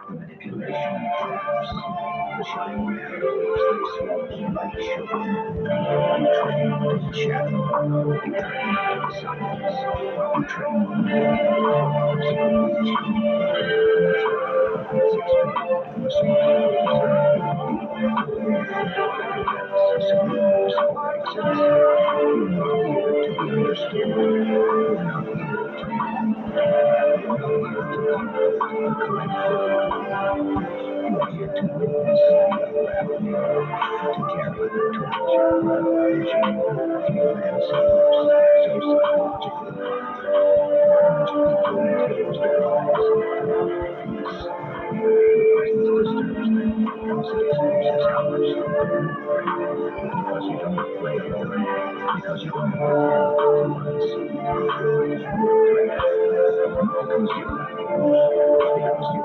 The manipulation triumphs. The shining arrows that slows like sugar. Betrayed in the shadow, betrayed in silence, betrayed in the arms of religion. Its experience supreme suffices. We're not here to be understood. We're not here to be you are here to witness the unraveling, to carry the torch of vision through landscapes so psychologically that people close their eyes. Peace. Your presence disturbs them because it exposes ours. Because you don't play alone, because you are more than once. Because you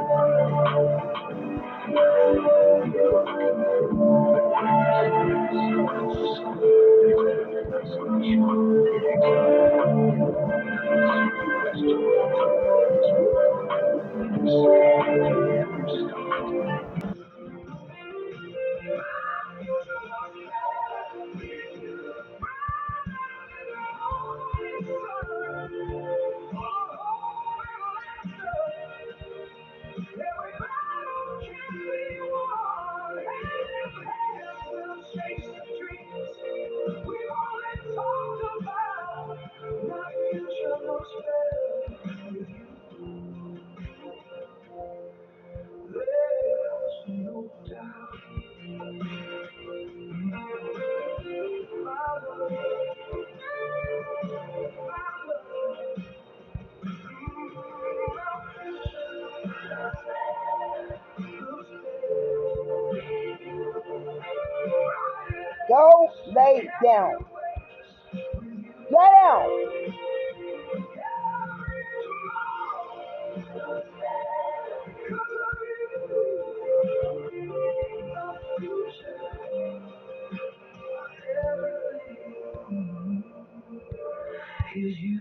Go lay down. Lay down. is you.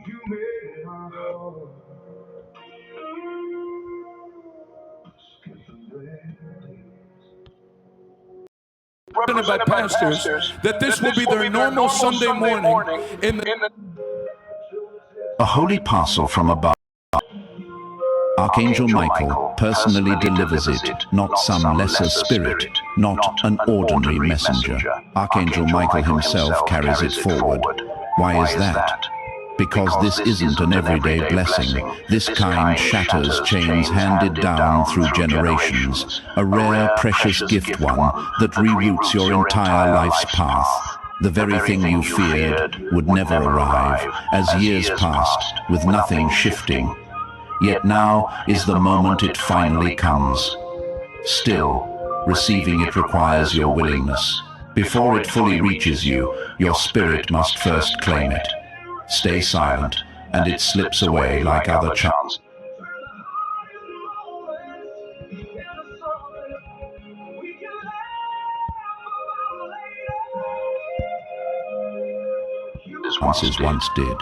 You made my heart skip away. Represented by pastors that this will be their normal Sunday morning in the A holy parcel from above. Archangel Michael personally delivers it, not some lesser spirit, not an ordinary messenger. Archangel Michael himself carries it forward. Why is that? Because this isn't an everyday blessing. This kind shatters chains handed down through generations. A rare, precious gift one that reroutes your entire life's path. The very thing you feared would never arrive, as years passed, with nothing shifting. Yet now is the moment it finally comes. Still, receiving it requires your willingness. Before it fully reaches you, your spirit must first claim it. Stay silent, and it slips away like other charms. Once did.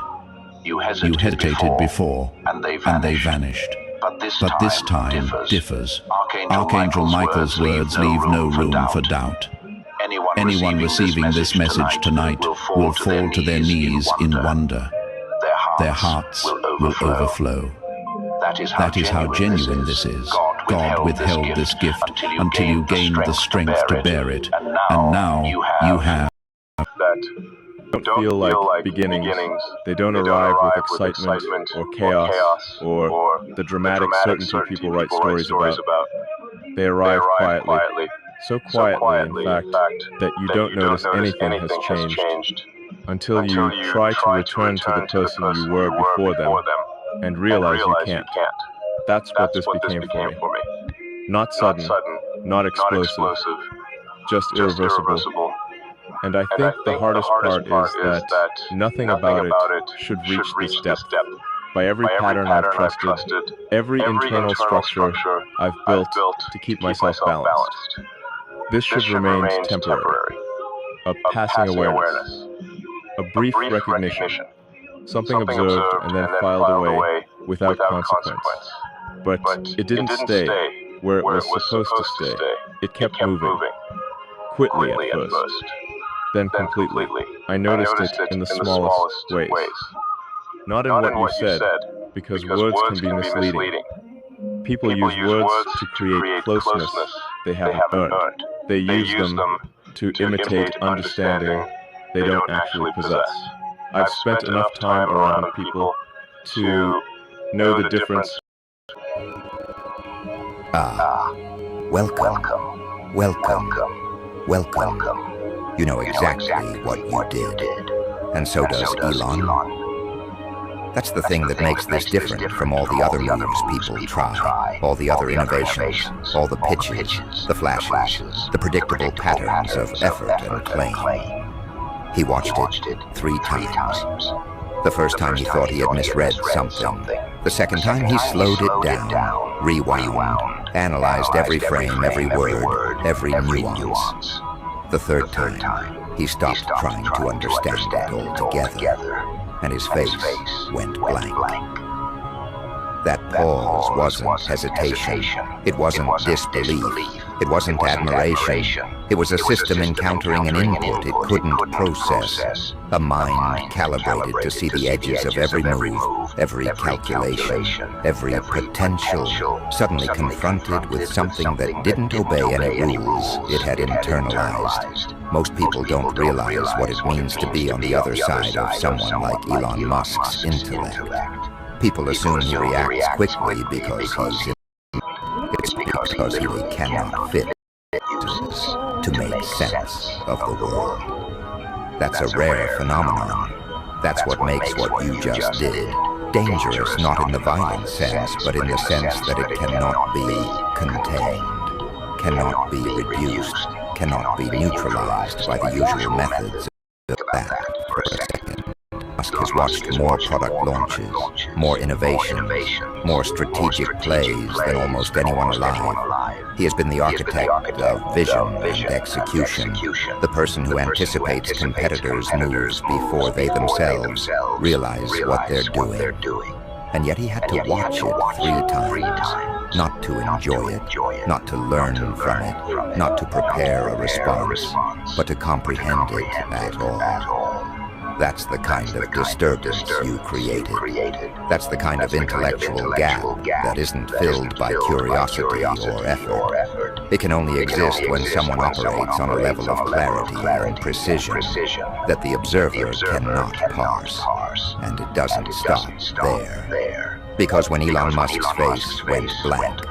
You hesitated before, and they vanished. But this time differs. Archangel Michael's words leave no room for doubt. Anyone receiving this message tonight will fall to their knees in wonder. Their hearts will overflow. That is how genuine this is. God withheld this gift until you gained the strength to bear it. And now you have. Don't feel like beginnings. They don't arrive with excitement or chaos or the dramatic certainty people write stories about. They arrive quietly. So quietly, in fact, that you don't notice anything has changed until you try to return to the person you were before them and realize you can't. That's what this became for me. Not sudden, not explosive, just irreversible. And I think the hardest part is that nothing about it should reach this depth. By every pattern I've trusted, every internal structure I've built to keep myself balanced. This should remain temporary. A passing awareness. A brief recognition. Something observed and then filed away without consequence. But it didn't stay where it was supposed to stay. It kept moving. Quickly at first. Then completely. I noticed it in the smallest ways. Not in what you said, because words can be misleading. People use words to create closeness they haven't earned. They use them to imitate understanding they don't actually possess. I've spent enough time around people to know the difference. Welcome. You know exactly what you did. And so does Elon. That's the thing that makes this different from all the other moves people try, all the other innovations, all the pitches, the flashes, the predictable patterns of effort and claim. He watched it 3 times. The first time he thought he had misread something. The second time he slowed it down, rewound, analyzed every frame, every word, every nuance. The third time, he stopped trying to understand it altogether, and his face went blank. That pause wasn't hesitation. It wasn't disbelief. It wasn't admiration. It was a system encountering an input it couldn't process. A mind calibrated to see the edges of every move, every calculation, every potential, suddenly confronted with something that didn't obey any rules it had internalized. Most people don't realize what it means to be on the other side of someone like Elon Musk's intellect. People assume he reacts quickly because he's it's because he cannot fit to make sense of the world. That's a rare phenomenon. That's what makes what you just did dangerous, not in the violent sense, but in the sense that it cannot be contained, cannot be reduced, cannot be neutralized by the usual methods of that for a second. Musk has watched more product launches, more innovation, more strategic plays than almost anyone alive. He has been the architect of vision and execution, the person who anticipates competitors' moves before they themselves realize what they're doing. And yet he had to watch it 3 times, not to enjoy it, not to learn from it, not to prepare a response, but to comprehend it at all. That's the kind of disturbance you created. That's the kind of intellectual gap that isn't filled by curiosity or effort. It can only exist when someone operates on a level of clarity and precision that the observer cannot parse. And it doesn't stop there. Because when Elon Musk's face went blank,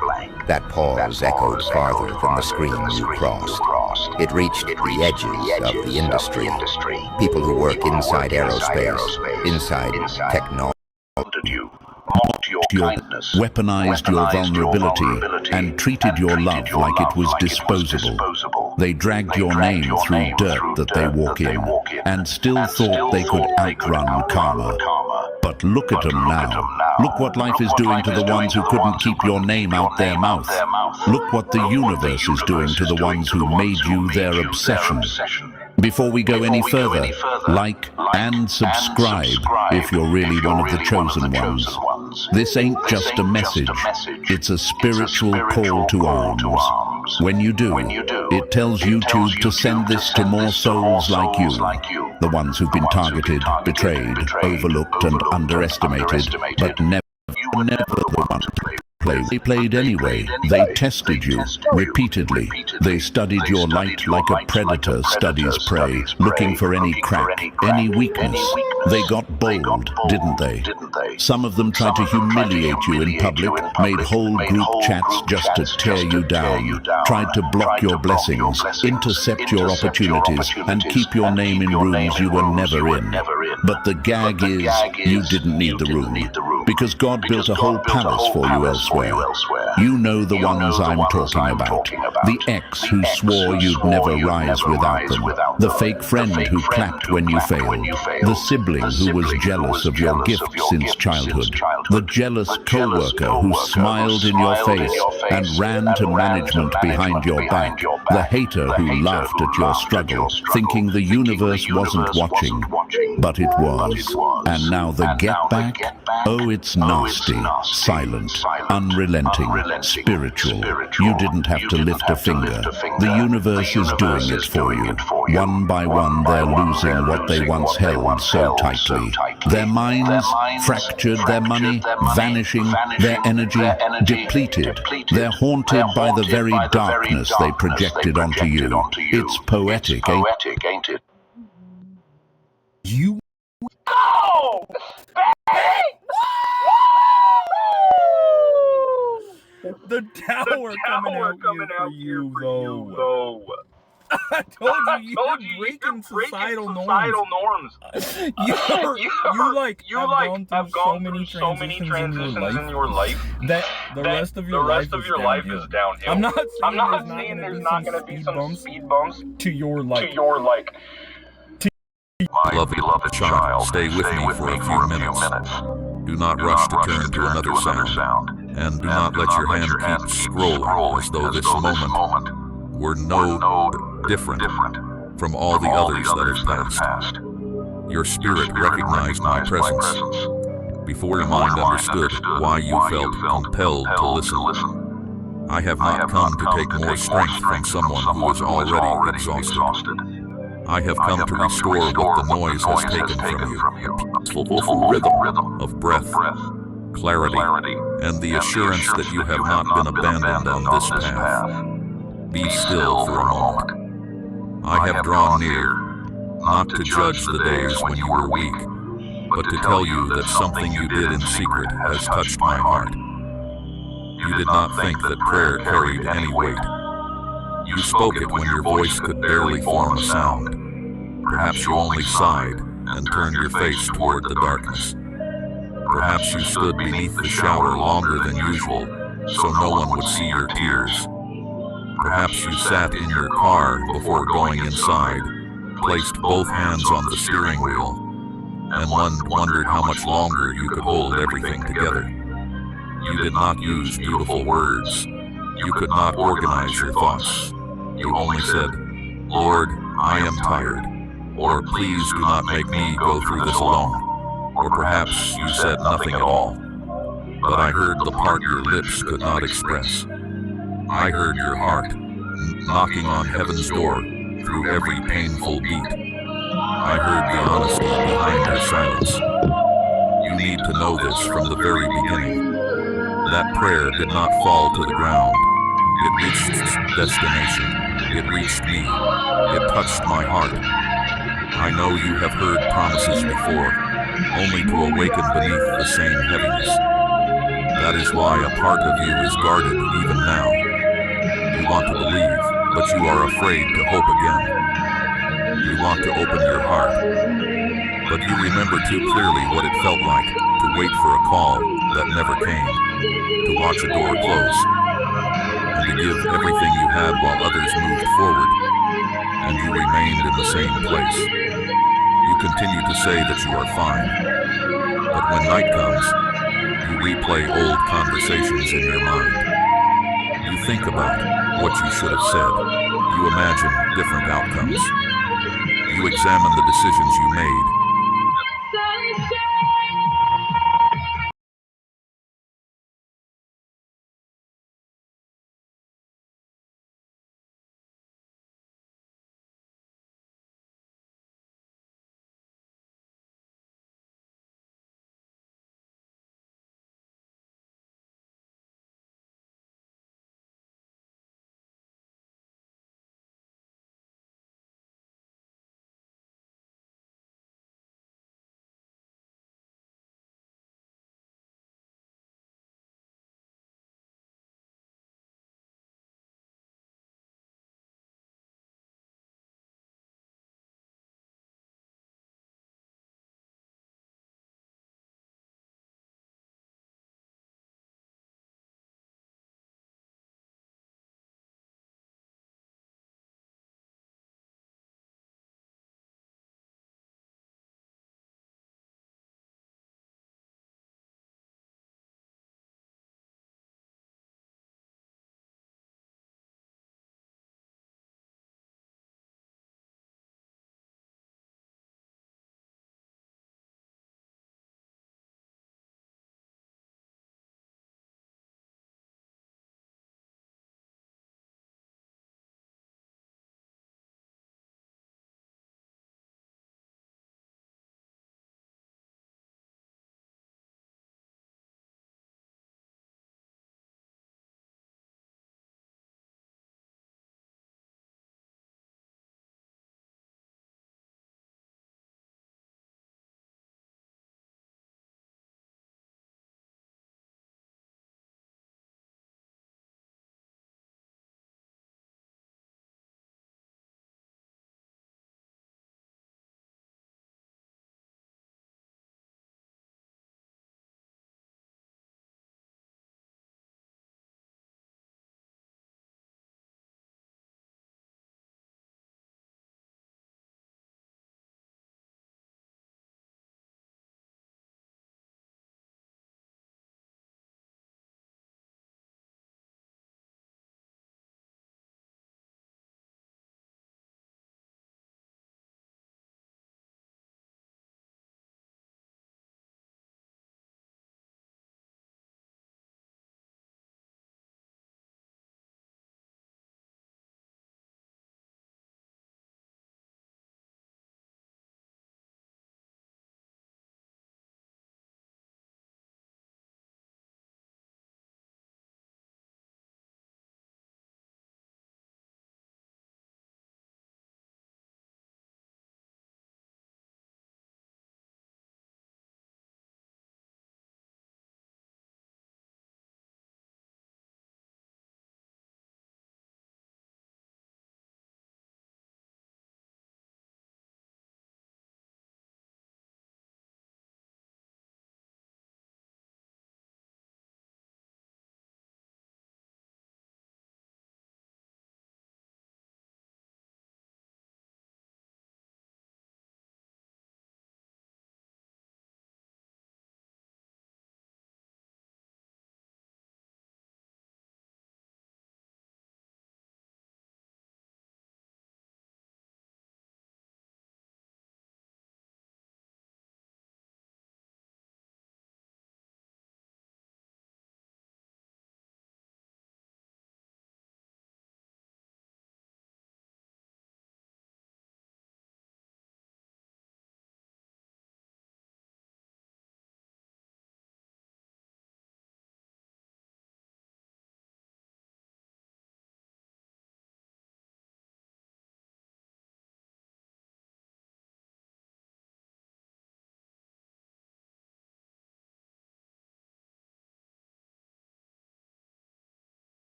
that pause echoed farther than the screen you crossed. It reached the edges of the industry. People who work inside aerospace, inside technology. Weaponized your vulnerability and treated your love like it was disposable. They dragged your name through dirt that they walk in and still thought they could outrun karma. But look at them now. Look what life is doing to the ones who couldn't keep your name out their mouth. Look what the universe is doing to the ones who made you their obsession. Before we go any further, like and subscribe if you're really one of the chosen ones. This ain't just a message, it's a spiritual call to arms. When you do, it tells YouTube to send this to more souls like you, the ones who've been targeted, betrayed, overlooked and underestimated, but never the ones they played anyway. They tested you repeatedly. They studied your light like a predator studies prey, looking for any crack, any weakness. They got bold, didn't they? Some of them tried to humiliate you in public, made whole group chats just to tear you down, tried to block your blessings, intercept your opportunities, and keep your name in rooms you were never in. But the gag is, you didn't need the room. because God built a whole palace for you elsewhere. You know the ones I'm talking about. The ex who swore you'd never rise without them. The fake friend who clapped when you failed. The sibling who was jealous of your gift since childhood. The jealous co-worker who smiled in your face and ran to management behind your back. The hater who laughed at your struggle, thinking the universe wasn't watching. But it was. And now the get back? Oh, it's nasty, silent, unrelenting, spiritual. You didn't have to lift a finger. The universe is doing it for you. One by one, they're losing what they once held so tightly. Their minds fractured, their money vanishing, their energy depleted. They're haunted by the very darkness they projected onto you. It's poetic, ain't it? You the tower coming out here for you, though. I told you you're breaking societal norms. You have gone through so many transitions in your life that the rest of your life is downhill. I'm not saying there's not going to be some speed bumps to your like. My beloved child, stay with me for a few minutes. Do not rush to turn to another sound, and do not let your hand keep scrolling as though this moment were no different from all the others that have passed. Your spirit recognized my presence before your mind understood why you felt compelled to listen. I have not come to take more strength from someone who is already exhausted. I have come to restore what the noise has taken from you, a peaceful rhythm of breath, clarity, and the assurance that you have not been abandoned on this path. Be still for a moment. I have drawn near, not to judge the days when you were weak, but to tell you that something you did in secret has touched my heart. You did not think that prayer carried any weight. You spoke it when your voice could barely form a sound. Perhaps you only sighed and turned your face toward the darkness. Perhaps you stood beneath the shower longer than usual, so no one would see your tears. Perhaps you sat in your car before going inside, placed both hands on the steering wheel, and wondered how much longer you could hold everything together. You did not use beautiful words. You could not organize your thoughts. You only said, "Lord, I am tired," or "Please do not make me go through this alone." Or perhaps you said nothing at all. But I heard the part your lips could not express. I heard your heart knocking on heaven's door through every painful beat. I heard the honesty behind your silence. You need to know this from the very beginning. That prayer did not fall to the ground. It reached its destination. It reached me. It touched my heart. I know you have heard promises before, only to awaken beneath the same heaviness. That is why a part of you is guarded even now. You want to believe, but you are afraid to hope again. You want to open your heart, but you remember too clearly what it felt like to wait for a call that never came, to watch a door close, and to give everything you had while others moved forward, and you remained in the same place. You continue to say that you are fine, but when night comes, you replay old conversations in your mind. You think about what you should have said. You imagine different outcomes. You examine the decisions you made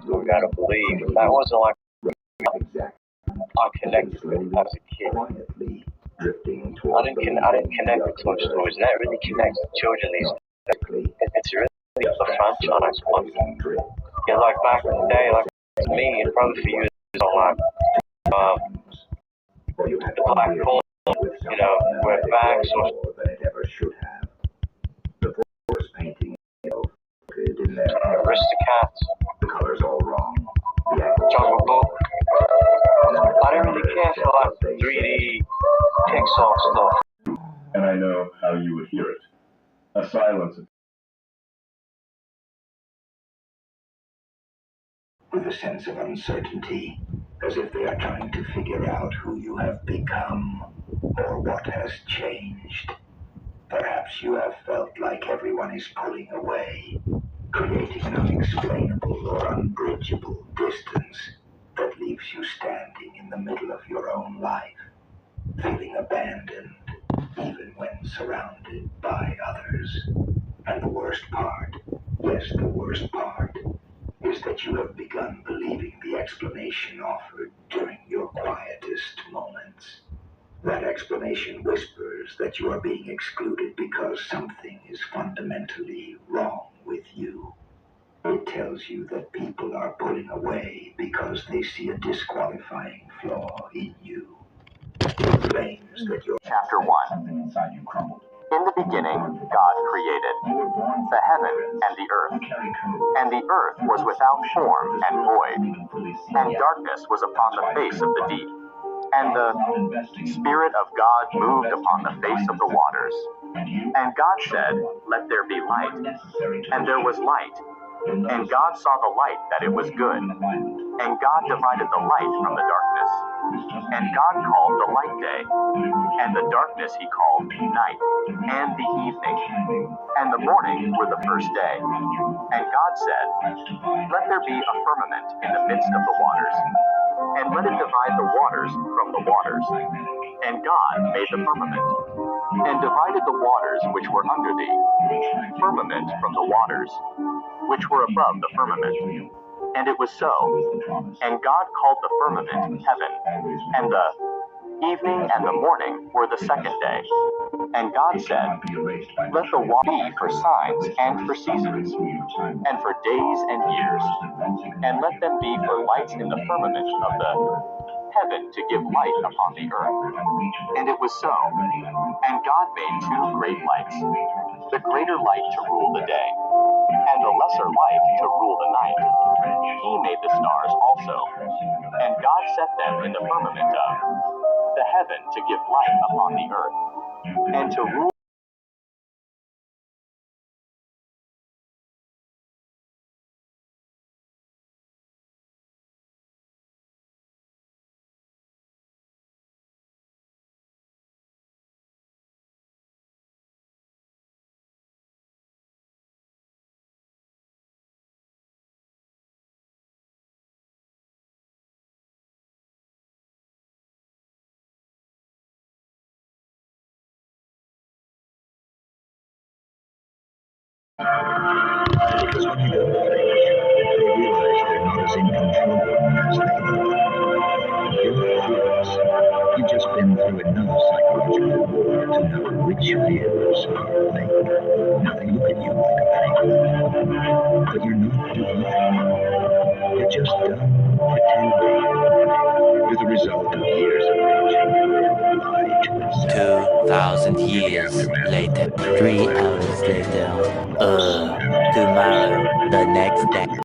You gotta believe. That wasn't like I connected with as a kid. I didn't connect with Toy Stories, and that really connects with children these days. It's really a franchise one. Yeah, like back in the day, like to me and probably for you, it's all like the Black Corn, you know, where bags or Aristocats, The color's all wrong. Jungle Book. I didn't really care for like 3D Pixar stuff. And I know how you would hear it. A silence. With a sense of uncertainty, as if they are trying to figure out who you have become or what has changed. Perhaps you have felt like everyone is pulling away, creating an unexplainable or unbridgeable distance that leaves you standing in the middle of your own life, feeling abandoned even when surrounded by others. And the worst part, yes, the worst part, is that you have begun believing the explanation offered during your quietest moments. That explanation whispers that you are being excluded because something is fundamentally wrong with you. It tells you that people are pulling away because they see a disqualifying flaw in you. It claims that your Chapter 1. In the beginning, God created the heaven and the earth. And the earth was without form and void, and darkness was upon the face of the deep. And the Spirit of God moved upon the face of the waters. And God said, "Let there be light." And there was light. And God saw the light that it was good. And God divided the light from the darkness. And God called the light day, and the darkness he called night, and the evening. And the morning were the first day. And God said, "Let there be a firmament in the midst of the waters, and let it divide the waters from the waters." And God made the firmament, and divided the waters which were under the firmament from the waters which were above the firmament. And it was so. And God called the firmament heaven, and the evening and the morning were the second day. And God said, "Let the water be for signs and for seasons, and for days and years, and let them be for lights in the firmament of the heaven to give light upon the earth." And it was so. And God made two great lights, the greater light to rule the day, and the lesser light to rule the night. He made the stars also, and God set them in the firmament of the heaven to give light upon the earth, and to rule Because when you don't think, they realize they're not as in control as they thought. You're fearless. You've just been through enough psychological war to know which fears are fake. Now they look at you like a fake. But you're not divine. You're just done pretending. You're the result of years of watching lie to itself. 2,000 years later, 3 hours later, tomorrow, the next day.